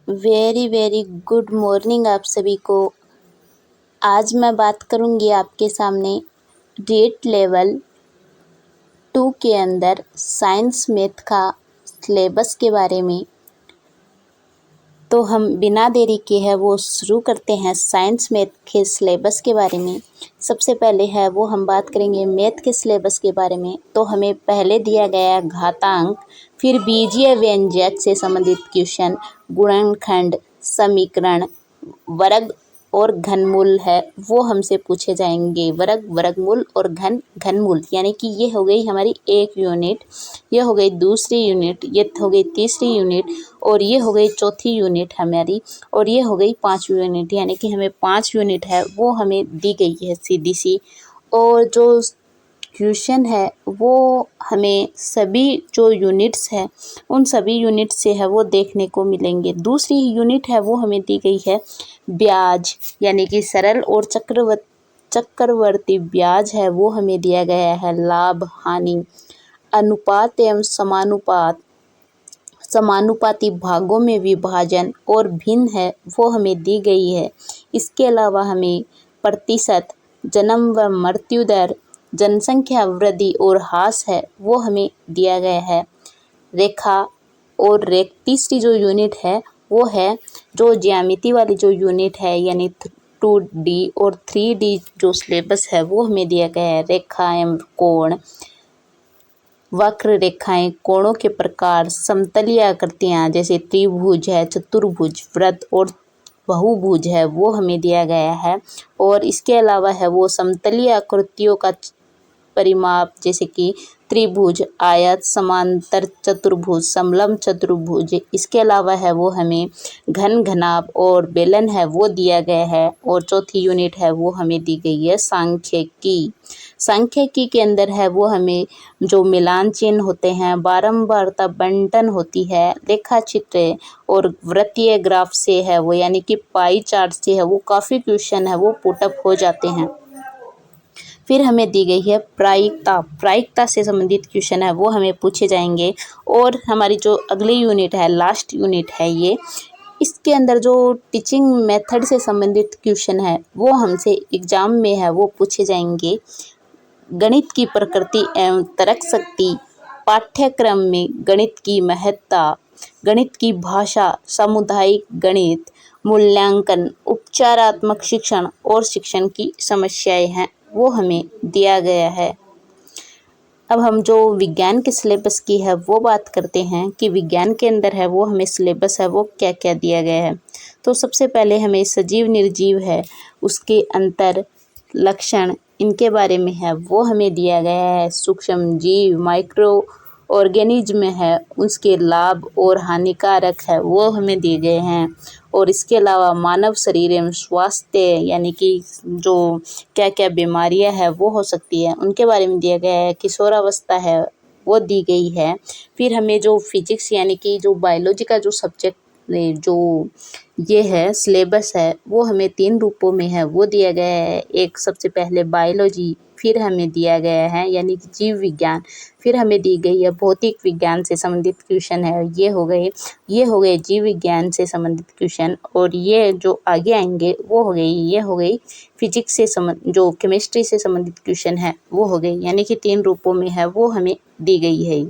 Very very good morning आप सभी को। आज मैं बात करूंगी आपके सामने डेट लेवल 2 के अंदर साइंस मैथ का सिलेबस के बारे में। तो हम बिना देरी के है वो शुरू करते हैं साइंस मैथ के सिलेबस के बारे में। सबसे पहले है वो हम बात करेंगे मैथ के सिलेबस के बारे में। तो हमें पहले दिया गया घातांक, फिर बीजीय व्यंजक से संबंधित क्वेश्चन, गुणनखंड, समीकरण, वर्ग और घनमूल है वो हमसे पूछे जाएंगे। वर्ग, वर्गमूल और घनमूल, यानी कि ये हो गई हमारी एक यूनिट, ये हो गई दूसरी यूनिट, ये हो गई तीसरी यूनिट और ये हो गई चौथी यूनिट हमारी, और ये हो गई 5वीं यूनिट। यानी कि हमें 5 यूनिट है वो हमें दी गई है सीधी सी। और जो क्वेश्चन है वो हमें सभी जो यूनिट्स है उन सभी यूनिट से है वो देखने को मिलेंगे। दूसरी यूनिट है वो हमें दी गई है ब्याज, यानी कि सरल और चक्रवर्ती ब्याज है वो हमें दिया गया है। लाभ, हानि, अनुपात एवं समानुपात, समानुपाती भागों में विभाजन और भिन्न है वो हमें दी गई है। इसके अलावा हमें प्रतिशत, जन्म व मृत्यु दर, जनसंख्या वृद्धि और ह्रास है वो हमें दिया गया है। रेखा और तीसरी जो यूनिट है वो है जो ज्यामिति वाली जो यूनिट है, यानी 2D और 3D जो सिलेबस है वो हमें दिया गया है। रेखा एवं कोण, वक्र रेखाएं, कोणों के प्रकार, समतलीय आकृतियां जैसे त्रिभुज है, चतुर्भुज, वृत्त और बहुभुज है वो हमें दिया गया है। और इसके अलावा है वो समतलीय आकृतियों का परिमाप, जैसे कि त्रिभुज, आयत, समांतर चतुर्भुज, समलंब चतुर्भुज। इसके अलावा है वो हमें घन, घनाभ और बेलन है वो दिया गया है। और चौथी यूनिट है वो हमें दी गई है सांख्यिकी। सांख्यिकी के अंदर है वो हमें जो मिलान चिन्ह होते हैं, बारंबारता बंटन होती है, रेखा चित्र और वृत्तीय ग्राफ से है वो, यानी कि पाई चार्ट से है वो काफ़ी क्वेश्चन है वो पुटअप हो जाते हैं। फिर हमें दी गई है प्रायिकता, प्रायिकता से संबंधित क्वेश्चन है वो हमें पूछे जाएंगे। और हमारी जो अगली यूनिट है, लास्ट यूनिट है ये, इसके अंदर जो टीचिंग मेथड से संबंधित क्वेश्चन है वो हमसे एग्जाम में है वो पूछे जाएंगे। गणित की प्रकृति एवं तर्क शक्ति, पाठ्यक्रम में गणित की महत्ता, गणित की भाषा, सामुदायिक गणित, मूल्यांकन, उपचारात्मक शिक्षण और शिक्षण की समस्याएं हैं वो हमें दिया गया है। अब हम जो विज्ञान के सिलेबस की है वो बात करते हैं कि विज्ञान के अंदर है वो हमें सिलेबस है वो क्या क्या दिया गया है। तो सबसे पहले हमें सजीव निर्जीव है उसके अंतर, लक्षण, इनके बारे में है वो हमें दिया गया है। सूक्ष्म जीव, माइक्रो ऑर्गेनिज्म है उसके लाभ और हानिकारक है वो हमें दिए गए हैं। और इसके अलावा मानव शरीर एवं स्वास्थ्य, यानी कि जो क्या क्या बीमारियां है वो हो सकती है उनके बारे में दिया गया है। किशोरावस्था है वो दी गई है। फिर हमें जो फिजिक्स, यानी कि जो बायोलॉजी का जो सब्जेक्ट जो ये है सिलेबस है वो हमें 3 रूपों में है वो दिया गया है। एक सबसे पहले बायोलॉजी, फिर हमें दिया गया है यानी कि जीव विज्ञान, फिर हमें दी गई है भौतिक विज्ञान से संबंधित क्वेश्चन है। ये हो गए जीव विज्ञान से संबंधित क्वेश्चन। और ये जो आगे आएंगे वो हो गई फिजिक्स से जो केमिस्ट्री से संबंधित क्वेश्चन है वो हो गई, यानी कि 3 रूपों में है वो हमें दी गई है।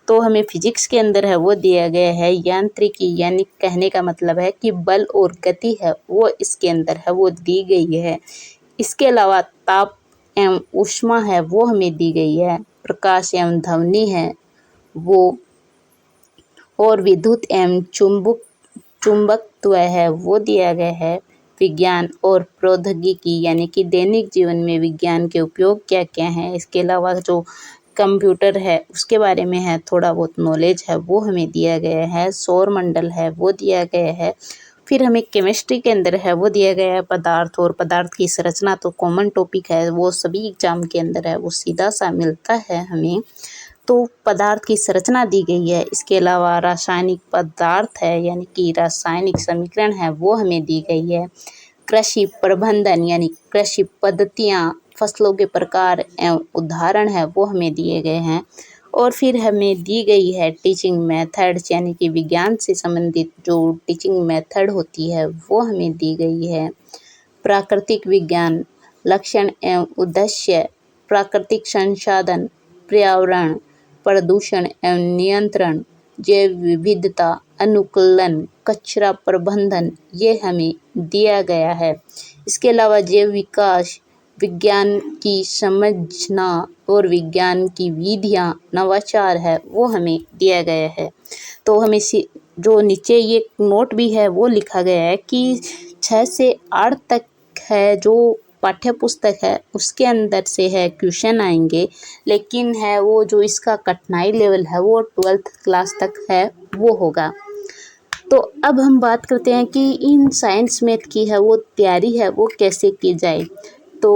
तो हमें फिजिक्स के अंदर है वो दिया गया है यांत्रिकी, यानी कहने का मतलब है कि बल और गति है वो इसके अंदर है वो दी गई है। इसके अलावा ताप एवं ऊष्मा है वो हमें दी गई है। प्रकाश एवं ध्वनि है वो, और विद्युत एवं चुंबकत्व है वो दिया गया है। विज्ञान और प्रौद्योगिकी, यानी कि दैनिक जीवन में विज्ञान के उपयोग क्या क्या हैं। इसके अलावा जो कंप्यूटर है उसके बारे में है थोड़ा बहुत नॉलेज है वो हमें दिया गया है। सौर मंडल है वो दिया गया है। फिर हमें केमिस्ट्री के अंदर है वो दिया गया है पदार्थ, और पदार्थ की संरचना तो कॉमन टॉपिक है वो सभी एग्जाम के अंदर है वो सीधा सा मिलता है हमें। तो पदार्थ की संरचना दी गई है। इसके अलावा रासायनिक पदार्थ है, यानी कि रासायनिक समीकरण है वो हमें दी गई है। कृषि प्रबंधन, यानी कृषि पद्धतियाँ, फसलों के प्रकार एवं उदाहरण है वो हमें दिए गए हैं। और फिर हमें दी गई है टीचिंग मेथड्स, यानी कि विज्ञान से संबंधित जो टीचिंग मेथड होती है वो हमें दी गई है। प्राकृतिक विज्ञान, लक्षण एवं उद्देश्य, प्राकृतिक संसाधन, पर्यावरण, प्रदूषण एवं नियंत्रण, जैव विविधता, अनुकूलन, कचरा प्रबंधन, ये हमें दिया गया है। इसके अलावा जैव विकास, विज्ञान की समझना और विज्ञान की विधियाँ, नवाचार है वो हमें दिया गया है। तो हमें जो नीचे ये नोट भी है वो लिखा गया है कि 6 से 8 तक है जो पाठ्य पुस्तक है उसके अंदर से है क्वेश्चन आएंगे, लेकिन है वो जो इसका कठिनाई लेवल है वो 12th क्लास तक है वो होगा। तो अब हम बात करते हैं कि इन साइंस मैथ की है वो तैयारी है वो कैसे की जाए। तो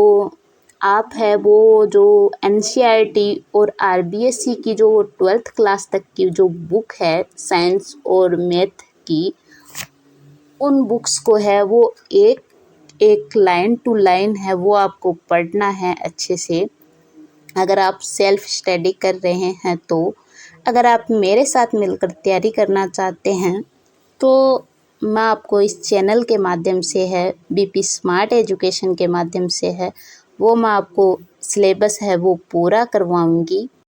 आप है वो जो NCERT और RBSE की जो 12th क्लास तक की जो बुक है साइंस और मैथ की, उन बुक्स को है वो एक लाइन टू लाइन है वो आपको पढ़ना है अच्छे से। अगर आप सेल्फ स्टडी कर रहे हैं तो अगर आप मेरे साथ मिलकर तैयारी करना चाहते हैं तो मैं आपको इस चैनल के माध्यम से है BP स्मार्ट एजुकेशन के माध्यम से है वो मैं आपको सिलेबस है वो पूरा करवाऊंगी।